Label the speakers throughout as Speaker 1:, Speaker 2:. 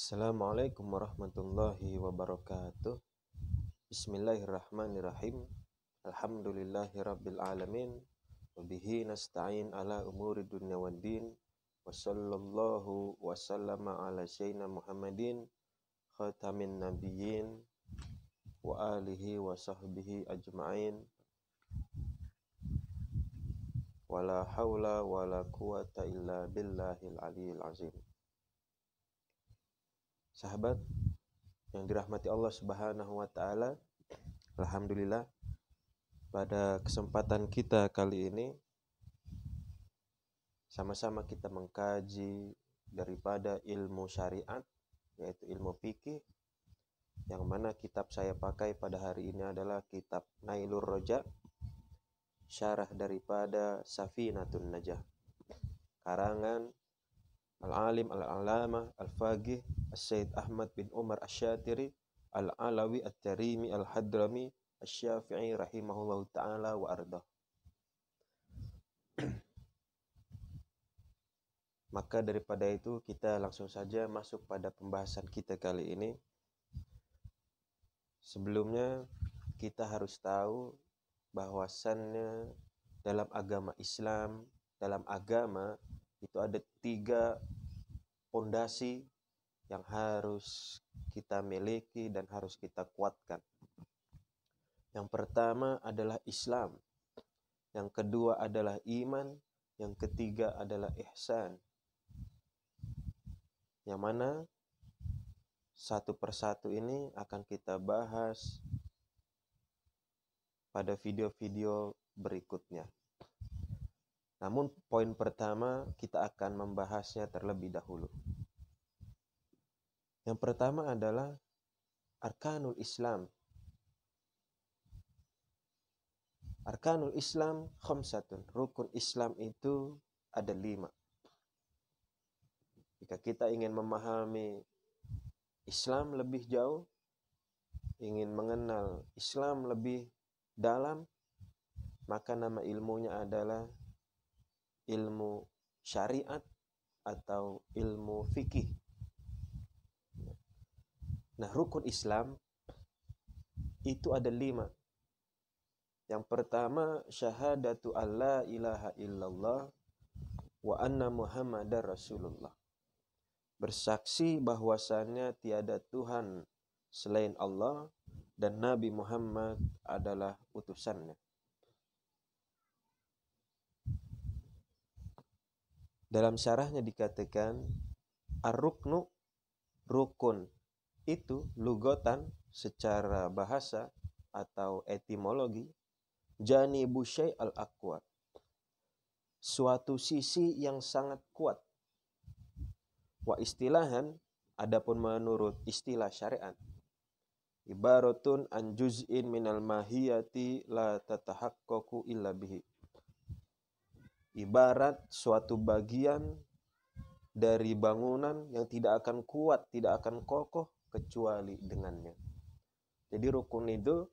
Speaker 1: Assalamualaikum warahmatullahi wabarakatuh. Bismillahirrahmanirrahim. Alhamdulillahi rabbil alamin. Wabihi nasta'in ala umuri dunya waddin. Wa sallallahu wa sallama ala sayyidina Muhammadin khatamin nabiyyin wa alihi wa sahbihi ajma'in. Wala hawla wala quwata illa billahil aliyil azim. Sahabat yang dirahmati Allah Subhanahu wa taala, alhamdulillah pada kesempatan kita kali ini sama-sama kita mengkaji daripada ilmu syariat, yaitu ilmu fikih, yang mana kitab saya pakai pada hari ini adalah kitab Nailur Roja, syarah daripada Safinatun Najah, karangan Al-Alim Al-Alamah Al-Faqih As-Sayyid Ahmad bin Umar Asy-Syatiri Al-Alawi At-Tarimi Al-Hadrami Asy-Syafi'i rahimahullahu ta'ala wa ardah. Maka daripada itu kita langsung saja masuk pada pembahasan kita kali ini. Sebelumnya kita harus tahu bahwasannya dalam agama Islam, dalam agama itu ada 3 pondasi yang harus kita miliki dan harus kita kuatkan. Yang pertama adalah Islam, yang kedua adalah iman, yang ketiga adalah ihsan. Yang mana satu persatu ini akan kita bahas pada video-video berikutnya. Namun poin pertama kita akan membahasnya terlebih dahulu. Yang pertama adalah Arkanul Islam. Arkanul Islam khamsatun. Rukun Islam itu ada 5. Jika kita ingin memahami Islam lebih jauh, ingin mengenal Islam lebih dalam, maka nama ilmunya adalah ilmu syariat atau ilmu fikih. Nah, rukun Islam itu ada 5. Yang pertama, syahadatu alla ilaha illallah wa anna muhammadar rasulullah. Bersaksi bahwasannya tiada Tuhan selain Allah dan Nabi Muhammad adalah utusannya. Dalam syarahnya dikatakan ar-ruknu, rukun itu lugotan secara bahasa atau etimologi, janibu syai' al-aqwa, suatu sisi yang sangat kuat. Wa istilahan, adapun menurut istilah syariat, ibaratun an juz'in minal mahiyati la tatahaqqaqu illa bihi. Ibarat suatu bagian dari bangunan yang tidak akan kuat, tidak akan kokoh kecuali dengannya. Jadi rukun itu,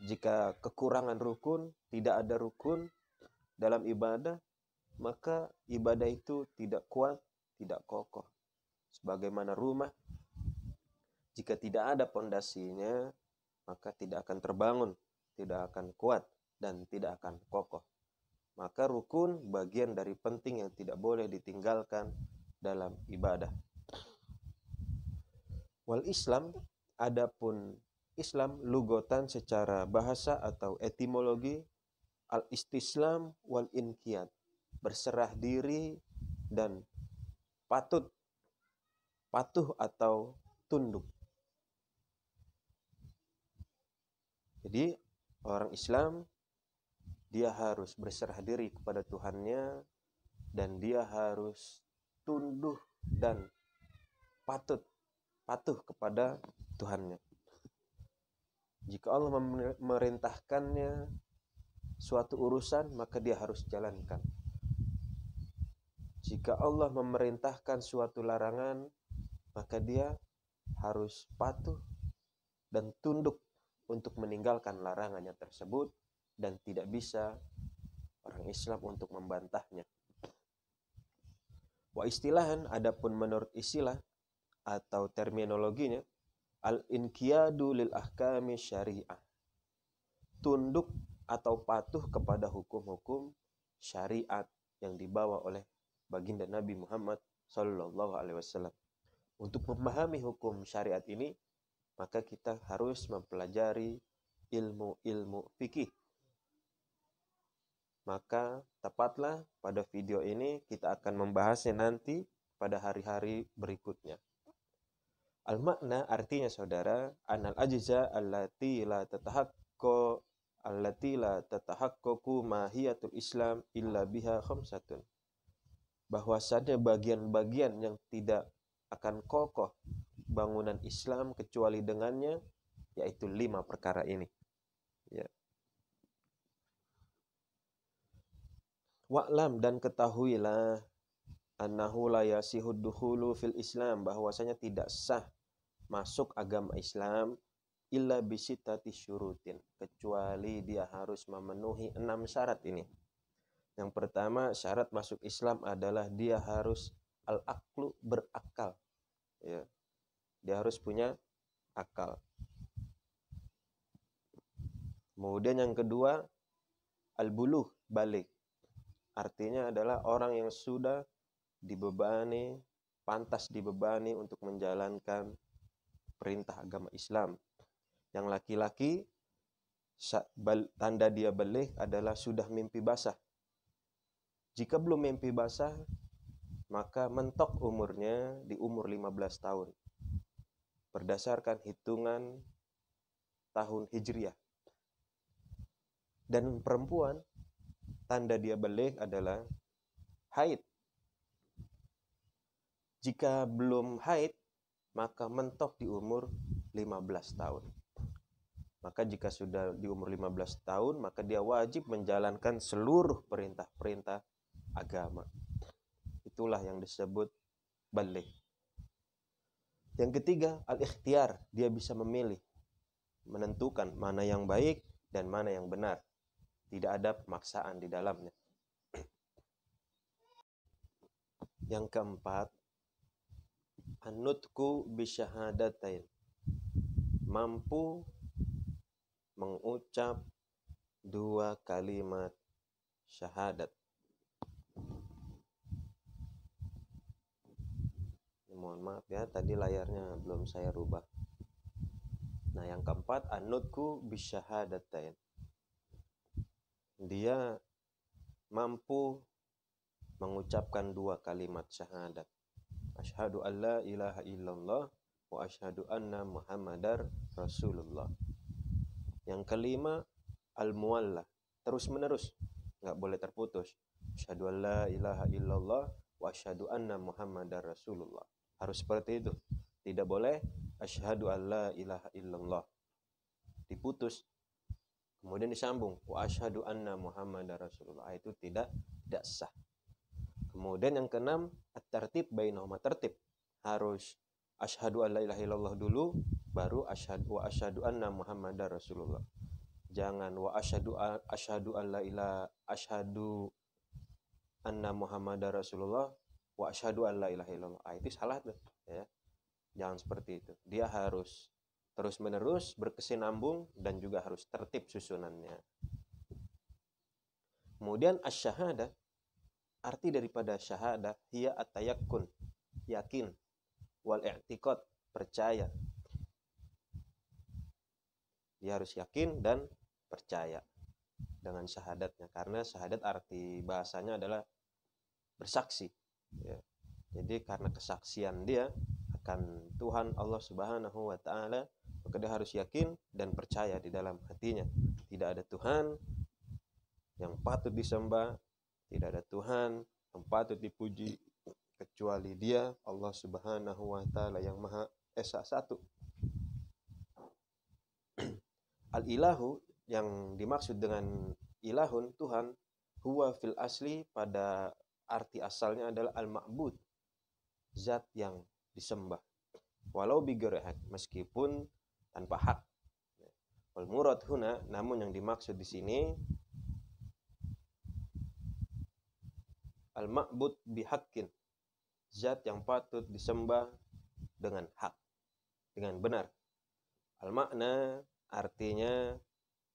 Speaker 1: jika kekurangan rukun, tidak ada rukun dalam ibadah, maka ibadah itu tidak kuat, tidak kokoh. Sebagaimana rumah, jika tidak ada pondasinya, maka tidak akan terbangun, tidak akan kuat, dan tidak akan kokoh. Maka rukun bagian dari penting yang tidak boleh ditinggalkan dalam ibadah. Wal Islam, adapun Islam lugotan secara bahasa atau etimologi, al-istislam wal inqiyad, berserah diri dan patuh atau tunduk. Jadi orang Islam, dia harus berserah diri kepada Tuhannya dan dia harus tunduk dan patuh kepada Tuhannya. Jika Allah memerintahkannya suatu urusan, maka dia harus jalankan. Jika Allah memerintahkan suatu larangan, maka dia harus patuh dan tunduk untuk meninggalkan larangannya tersebut, dan tidak bisa orang Islam untuk membantahnya. Wa istilahan, adapun menurut istilah, atau terminologinya al-inqiyadu lil ahkami syariah. Tunduk atau patuh kepada hukum-hukum syariat yang dibawa oleh baginda Nabi Muhammad sallallahu alaihi wasallam. Untuk memahami hukum syariat ini, maka kita harus mempelajari ilmu-ilmu fikih. Maka tepatlah pada video ini kita akan membahasnya nanti pada hari-hari berikutnya. Al-makna artinya saudara, anal ajza allati la tatahaqqaqu mahiyatul Islam illa biha khamsatun. Bahwasanya bagian-bagian yang tidak akan kokoh bangunan Islam kecuali dengannya, yaitu 5 perkara ini. Ya. Wa'lam, dan ketahuilah, annahu la yasihud dukhulu fil Islam, bahwasanya tidak sah masuk agama Islam illa bisittati syurutin, kecuali dia harus memenuhi 6 syarat ini. Yang pertama, syarat masuk Islam adalah dia harus al-aqlu, berakal. Ya. Dia harus punya akal. Kemudian yang kedua, al-buluh, balik. Artinya adalah orang yang sudah dibebani, pantas dibebani untuk menjalankan perintah agama Islam. Yang laki-laki, tanda dia balik adalah sudah mimpi basah. Jika belum mimpi basah, maka mentok umurnya di umur 15 tahun. Berdasarkan hitungan tahun Hijriah. Dan perempuan, tanda dia balik adalah haid. Jika belum haid, maka mentok di umur 15 tahun. Maka jika sudah di umur 15 tahun, maka dia wajib menjalankan seluruh perintah-perintah agama. Itulah yang disebut balik. Yang ketiga, al-ikhtiyar. Dia bisa memilih, menentukan mana yang baik dan mana yang benar. Tidak ada pemaksaan di dalamnya. Yang keempat, an-nutqu bisyahadatain. Mampu mengucap 2 kalimat syahadat. Mohon maaf ya, tadi layarnya belum saya rubah. Nah, yang keempat, an-nutqu bisyahadatain. Dia mampu mengucapkan 2 kalimat syahadat. Asyhadu an la ilaha illallah wa asyhadu anna Muhammadar Rasulullah. Yang kelima, al-muwallah, terus menerus, nggak boleh terputus. Asyhadu an la ilaha illallah wa asyhadu anna Muhammadar Rasulullah. Harus seperti itu. Tidak boleh asyhadu an la ilaha illallah diputus, kemudian disambung wa asyhadu anna Muhammadar Rasulullah. Itu tidak sah. Kemudian yang keenam, at-tartib bainahuma, tertib. Harus asyhadu an la ilaha illallah dulu, baru asyhadu anna Muhammadar Rasulullah. Jangan wa asyhadu anna Muhammadar Rasulullah wa asyhadu an la ilaha illallah. Itu salah tuh, ya. Jangan seperti itu. Dia harus terus-menerus berkesinambung dan juga harus tertib susunannya. Kemudian asy-syahadah, arti daripada syahadah, hiya at-tayakkun, yakin, wal i'tiqad, percaya. Dia harus yakin dan percaya dengan syahadatnya, karena syahadat arti bahasanya adalah bersaksi, ya. Jadi karena kesaksian dia akan Tuhan Allah Subhanahu wa taala, maka dia harus yakin dan percaya di dalam hatinya tidak ada Tuhan yang patut disembah, tidak ada Tuhan yang patut dipuji kecuali Dia, Allah Subhanahu wa taala yang Maha Esa Satu. Al-ilahu, yang dimaksud dengan ilahun, Tuhan, huwa fil asli, pada arti asalnya adalah al-ma'bud, zat yang disembah, walau bighairi haq, meskipun tanpa hak. Wal murad huna, namun yang dimaksud di sini al-ma'bud bihaqqin, zat yang patut disembah dengan hak, dengan benar. Al-makna artinya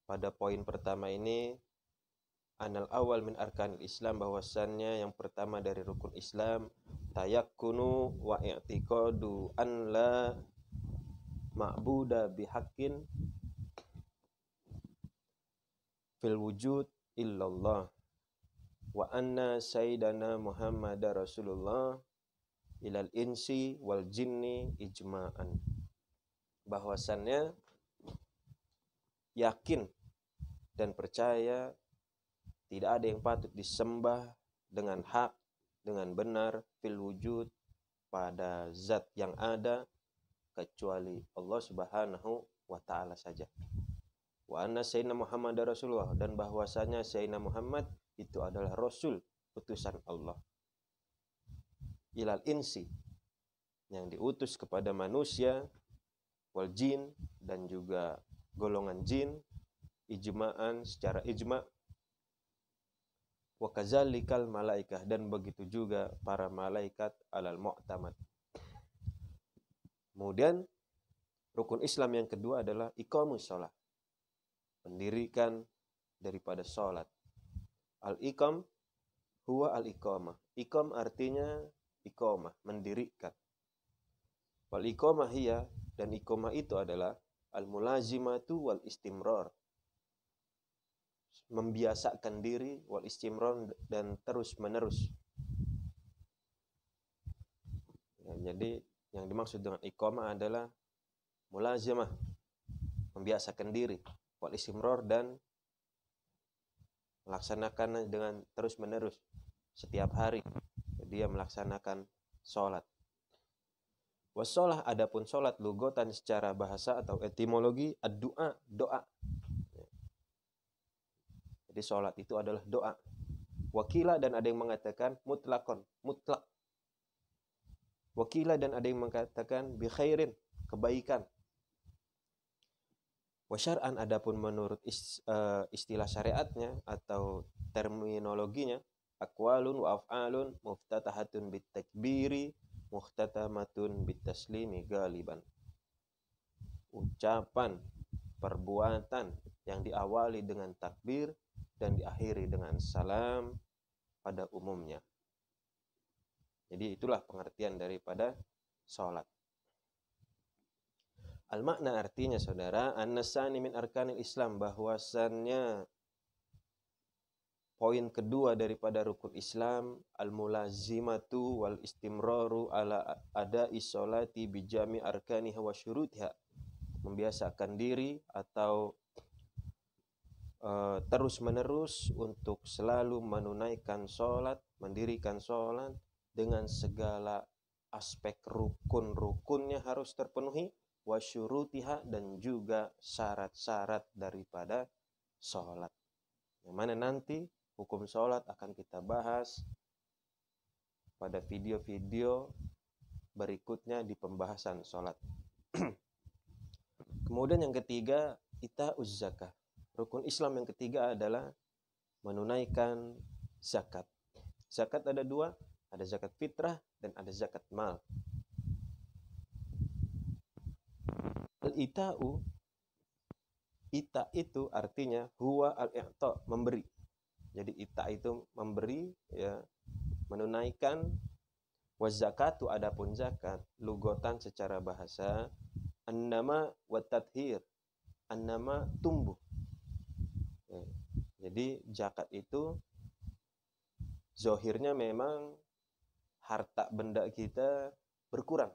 Speaker 1: pada poin pertama ini, anal awal min arkanil Islam, bahwasannya yang pertama dari rukun Islam, tayakkunu wa i'tiqadu an la ma'buda bihaqqin fil wujud illallah wa anna sayyidana Muhammadar Rasulullah ilal insi wal jinni ijma'an. Bahwasannya yakin dan percaya tidak ada yang patut disembah dengan hak, dengan benar, fil wujud, pada zat yang ada, kecuali Allah Subhanahu wa ta'ala saja. Wa anna sayyidina Muhammad Rasulullah, dan bahwasanya sayyidina Muhammad itu adalah Rasul, utusan Allah. Ilal insi, yang diutus kepada manusia, wal jin, dan juga golongan jin, ijma'an, secara ijma', wa kazalikal malaikah, dan begitu juga para malaikat alal mu'tamad. Kemudian rukun Islam yang kedua adalah iqamus shalah, mendirikan daripada salat. Al-iqam huwa al-iqamah. Iqam artinya iqamah, mendirikan. Wal iqamah hiya, dan iqamah itu adalah al-mulazimatu wal istimrar, membiasakan diri, wal istimrar, dan terus menerus. Ya, jadi yang dimaksud dengan iqamah adalah mulazimah, membiasakan diri, wal istimrar, dan melaksanakan dengan terus menerus setiap hari. Dia melaksanakan sholat. Wassalah, adapun sholat lugotan secara bahasa atau etimologi, ad-du'a, doa. Jadi sholat itu adalah doa. Wakila, dan ada yang mengatakan mutlakon, mutlak. Wakila, dan ada yang mengatakan bi khairin, kebaikan. Wasyar'an, adapun menurut istilah syariatnya atau terminologinya, aqwalun wa af'alun muftatahatun bit takbiri muhtatamatun bit taslimi galiban. Ucapan, perbuatan yang diawali dengan takbir dan diakhiri dengan salam pada umumnya. Jadi itulah pengertian daripada sholat. Al-makna artinya, saudara, an-nasani min arkanil Islam, bahwasannya poin kedua daripada rukun Islam, al-mulazimatu wal istimraru ala ada'i sholati bijami arkaniha wa syurutiha, membiasakan diri atau terus-menerus untuk selalu menunaikan sholat, mendirikan sholat dengan segala aspek rukun-rukunnya harus terpenuhi, wa syurutiha, dan juga syarat-syarat daripada sholat. Yang mana nanti hukum sholat akan kita bahas pada video-video berikutnya di pembahasan sholat. Kemudian yang ketiga, ita'uz zakah. Rukun Islam yang ketiga adalah menunaikan zakat. Zakat ada dua, ada zakat fitrah dan ada zakat mal. Al-ita'u, ita itu artinya huwa al-i'ta, memberi. Jadi ita itu memberi, ya, menunaikan. Wa zakatu, adapun zakat lugotan secara bahasa, annama wa tathir, annama tumbuh. Ya, jadi zakat itu zohirnya memang harta benda kita berkurang,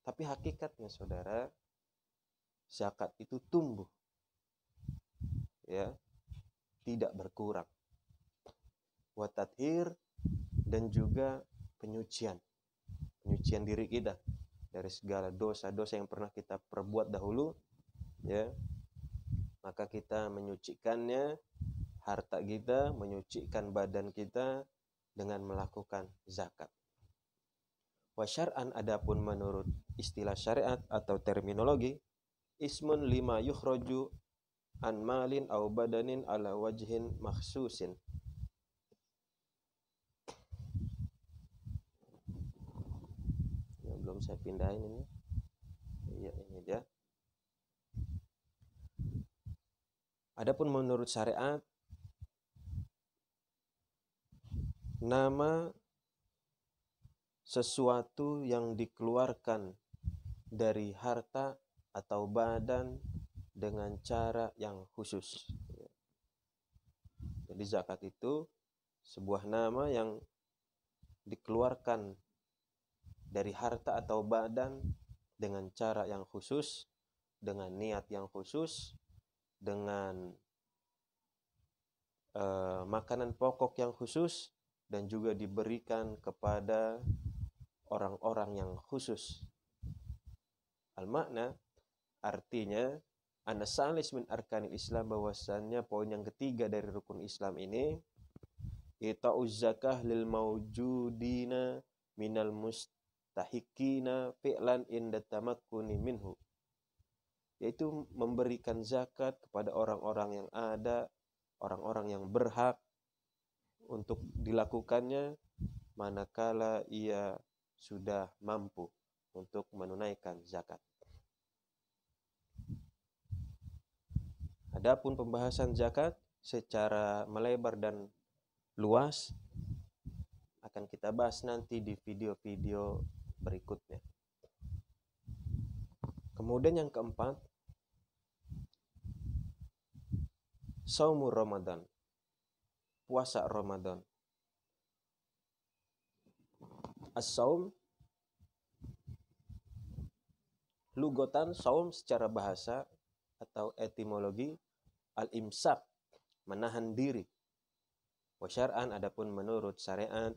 Speaker 1: tapi hakikatnya, saudara, zakat itu tumbuh, ya, tidak berkurang. Wa tathir, dan juga penyucian diri kita dari segala dosa-dosa yang pernah kita perbuat dahulu, ya, maka kita menyucikannya, harta kita, menyucikan badan kita dengan melakukan zakat. Wa syar'an, adapun menurut istilah syariat atau terminologi, ismun lima yukhraju an malin au badanin ala wajhin makhsusin. Ya, belum saya pindahin ini. Ya, ini dia. Adapun menurut syariat, nama sesuatu yang dikeluarkan dari harta atau badan dengan cara yang khusus. Jadi zakat itu sebuah nama yang dikeluarkan dari harta atau badan dengan cara yang khusus, dengan niat yang khusus, dengan makanan pokok yang khusus, dan juga diberikan kepada orang-orang yang khusus. Al-makna artinya anasalis min arkanil Islam, bahwasannya poin yang ketiga dari rukun Islam ini ita'uz zakah lil maujudina minal mustahiqina fi'lan inda tamakkuni minhu, yaitu memberikan zakat kepada orang-orang yang ada, orang-orang yang berhak untuk dilakukannya manakala ia sudah mampu untuk menunaikan zakat. Adapun pembahasan zakat secara melebar dan luas akan kita bahas nanti di video-video berikutnya. Kemudian yang keempat, Shaumur Ramadan, puasa Ramadan. As-saum, lugotan saum secara bahasa atau etimologi al-imsak, menahan diri. Wa syar'an, adapun menurut syariat,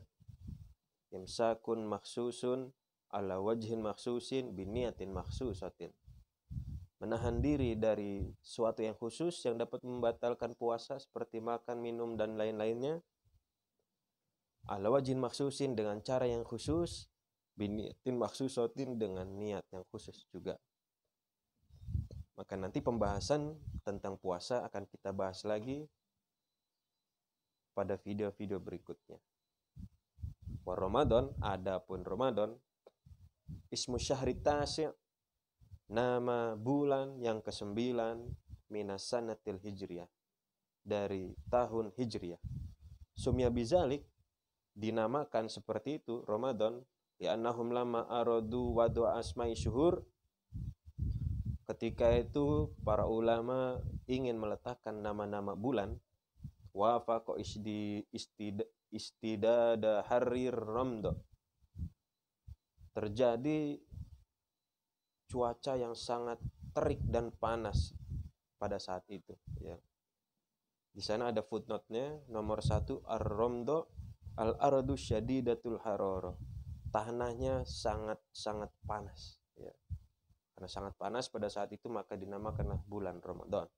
Speaker 1: imsakun maksusun ala wajhin maksusin biniyatin maksusatin, menahan diri dari suatu yang khusus yang dapat membatalkan puasa seperti makan, minum, dan lain-lainnya, ala wajhin maksusin dengan cara yang khusus, biniyatin maksusatin dengan niat yang khusus juga. Maka nanti pembahasan tentang puasa akan kita bahas lagi pada video-video berikutnya. Wa Ramadan, adapun Ramadan, ismu syahri tasi', nama bulan yang ke-9 minas sanatil hijriyah, dari tahun hijriyah. Sumya bizalik, dinamakan seperti itu Ramadan, ya annahum lama aradu wadu asma'i syuhur, ketika itu para ulama ingin meletakkan nama-nama bulan, wafaqa istidada harir ramdo, terjadi cuaca yang sangat terik dan panas pada saat itu, ya. Di sana ada footnote-nya, nomor 1, ar-ramdo al-ardu syadidatul haroro, tanahnya sangat-sangat panas, ya. Karena sangat panas pada saat itu maka dinamakanlah bulan Ramadan.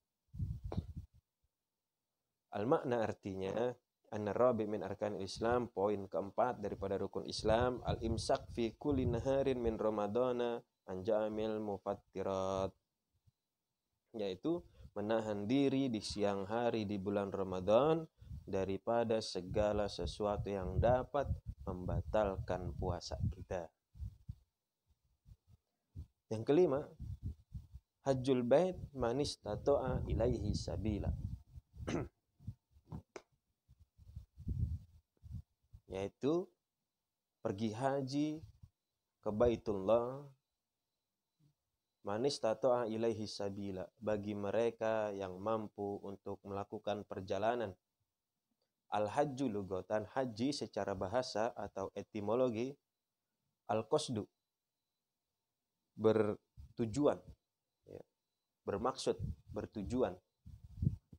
Speaker 1: Al-makna artinya an-rabi min arkanil Islam, poin keempat daripada rukun Islam, al-imsak fi kulli naharin min Ramadana an jamil mufattirat, yaitu menahan diri di siang hari di bulan Ramadan daripada segala sesuatu yang dapat membatalkan puasa kita. Yang kelima, hajjul bait man istata'a ilaihi sabila, yaitu pergi haji ke Baitullah man istata'a ilaihi sabila, bagi mereka yang mampu untuk melakukan perjalanan. Al-hajju lugatan, haji secara bahasa atau etimologi, al-qasdu, bertujuan, ya, bermaksud, bertujuan.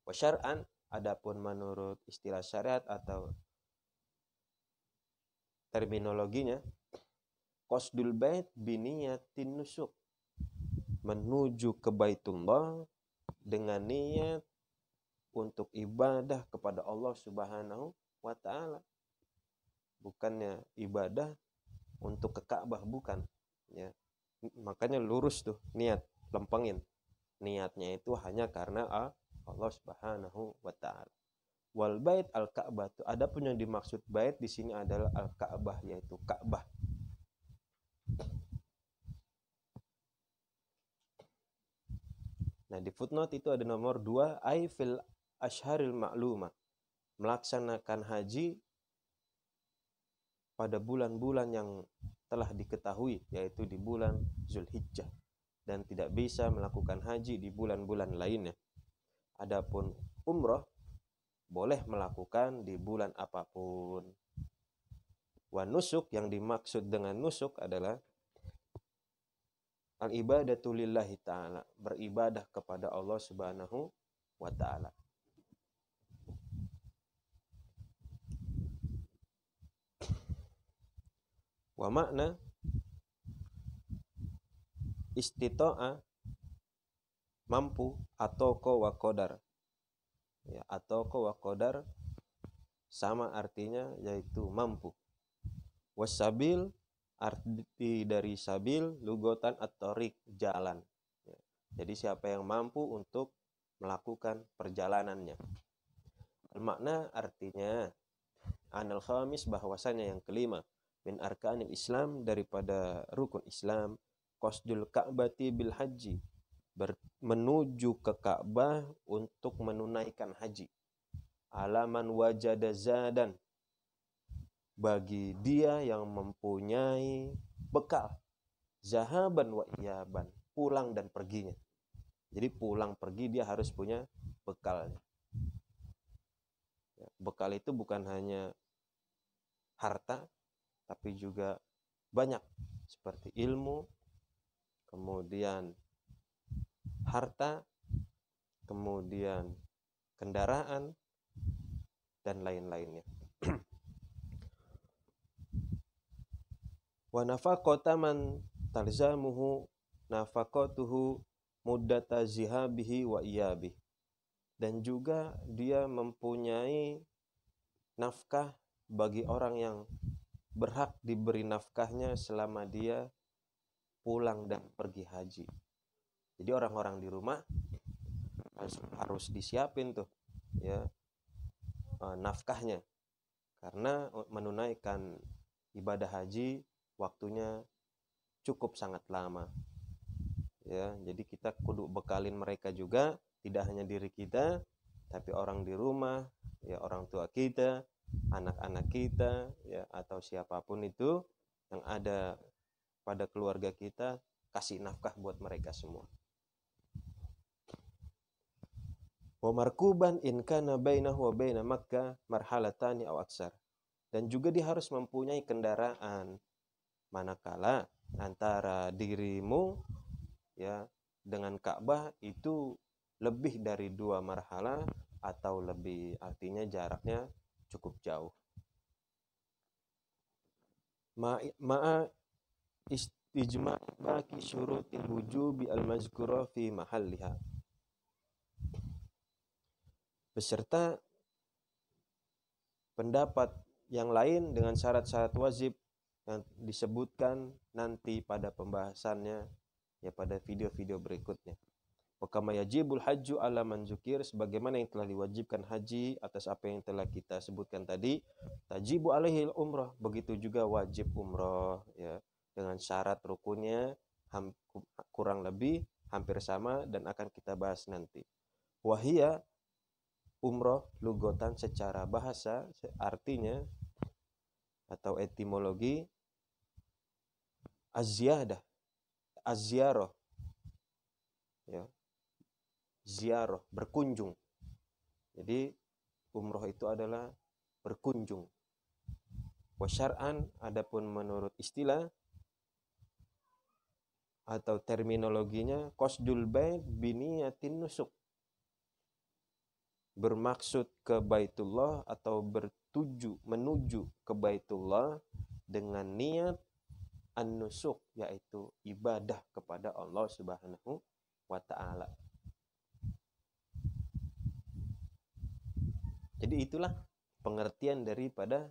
Speaker 1: Wa syar'an, adapun menurut istilah syariat atau terminologinya, qasdul bait biniyatin nusuk, menuju ke Baitullah dengan niat untuk ibadah kepada Allah Subhanahu wa ta'ala, bukannya ibadah untuk ke Ka'bah, bukan, ya. Makanya lurus tuh niat, lempengin niatnya itu hanya karena Allah Subhanahu wa ta'ala. Wal bait al-Ka'bah, adapun yang dimaksud bait di sini adalah al-Ka'bah, yaitu Ka'bah. Nah, di footnote itu ada nomor 2, ai fil asharil ma'lumah, melaksanakan haji pada bulan-bulan yang telah diketahui, yaitu di bulan Zulhijjah, dan tidak bisa melakukan haji di bulan-bulan lainnya. Adapun umroh boleh melakukan di bulan apapun. Wa nusuk, yang dimaksud dengan nusuk adalah al-ibadatu lillahi ta'ala, beribadah kepada Allah Subhanahu wa ta'ala. Wa makna istita'a, mampu, atoko wa qadar. Ya, atoko wa qadar sama artinya, yaitu mampu. Wasabil, arti dari sabil lugotan at-thariq, jalan. Ya, jadi siapa yang mampu untuk melakukan perjalanannya. Makna artinya anal khamis, bahwasanya yang kelima, min arkanil Islam, daripada rukun Islam, qasdul ka'bati bil haji, menuju ke Ka'bah untuk menunaikan haji. Alaman wajada zadan, bagi dia yang mempunyai bekal, zahaban wa iyaban, pulang dan perginya. Jadi pulang pergi dia harus punya bekalnya. Bekal itu bukan hanya harta, tapi juga banyak, seperti ilmu, kemudian harta, kemudian kendaraan, dan lain-lainnya. Wa nafaqata man talzamuhu nafaqatuhu muddata zihabihi wa iyabih, dan juga dia mempunyai nafkah bagi orang yang berhak diberi nafkahnya selama dia pulang dan pergi haji. Jadi orang-orang di rumah harus disiapin tuh, ya, nafkahnya, karena menunaikan ibadah haji waktunya cukup sangat lama. Ya, jadi kita kudu bekalin mereka juga, tidak hanya diri kita, tapi orang di rumah, ya, orang tua kita, anak-anak kita, ya, atau siapapun itu yang ada pada keluarga kita, kasih nafkah buat mereka semua. Wa markuban in kana bainahu wa baina Makkah marhalatani aw aksar, dan juga dia harus mempunyai kendaraan manakala antara dirimu, ya, dengan Ka'bah itu lebih dari 2 marhalah atau lebih, artinya jaraknya cukup jauh. Ma'a istijma' baki syurutil wujubi al-mazkura fi mahalliha, beserta pendapat yang lain dengan syarat-syarat wajib yang disebutkan nanti pada pembahasannya, ya, pada video-video berikutnya. Wa kama yajibul hajju ala man zukir, sebagaimana yang telah diwajibkan haji atas apa yang telah kita sebutkan tadi, tajibu alaihil umrah, begitu juga wajib umrah, ya, dengan syarat rukunnya kurang lebih hampir sama dan akan kita bahas nanti. Wahia, umrah lugotan secara bahasa artinya atau etimologi az-ziyadah, az-ziyarah, ya, ziarah, berkunjung. Jadi umroh itu adalah berkunjung. Wa syar'an, adapun menurut istilah atau terminologinya, qasdul bait biniyatin nusuk, bermaksud ke Baitullah atau menuju ke Baitullah dengan niat an-nusuk, yaitu ibadah kepada Allah Subhanahu wa ta'ala. Jadi itulah pengertian daripada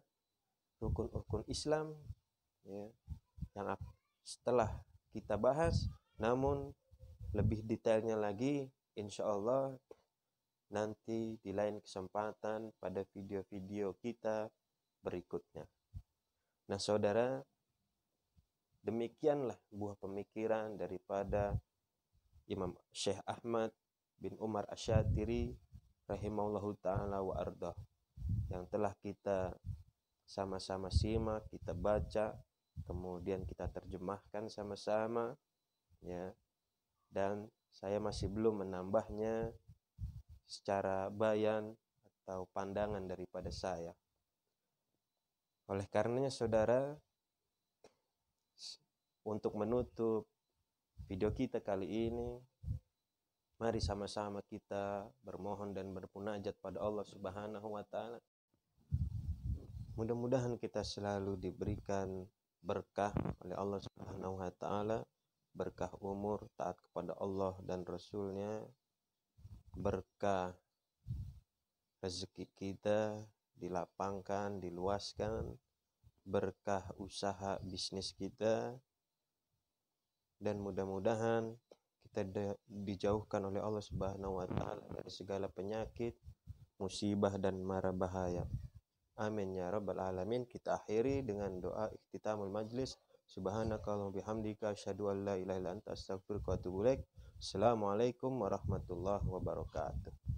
Speaker 1: rukun-rukun Islam, ya, yang setelah kita bahas, namun lebih detailnya lagi insyaallah nanti di lain kesempatan pada video-video kita berikutnya. Nah, saudara, demikianlah buah pemikiran daripada Imam Syekh Ahmad bin Umar Asyatiri rahimahullahu ta'ala wa ardah, yang telah kita sama-sama simak, kita baca, kemudian kita terjemahkan sama-sama, ya. Dan saya masih belum menambahnya secara bayan atau pandangan daripada saya. Oleh karenanya saudara, untuk menutup video kita kali ini, mari sama-sama kita bermohon dan bermunajat pada Allah Subhanahu wa ta'ala. Mudah-mudahan kita selalu diberikan berkah oleh Allah Subhanahu wa ta'ala, berkah umur, taat kepada Allah dan Rasulnya, berkah rezeki kita dilapangkan, diluaskan, berkah usaha bisnis kita, dan mudah-mudahan kita dijauhkan oleh Allah Subhanahu wa ta'ala dari segala penyakit, musibah dan mara bahaya. Amin ya rabbal alamin. Kita akhiri dengan doa ikhtitamul majlis. Subhanakallahumma bihamdika asyhadu an la ilaha illa anta astaghfiruka wa atubu ilaik. Assalamualaikum warahmatullahi wabarakatuh.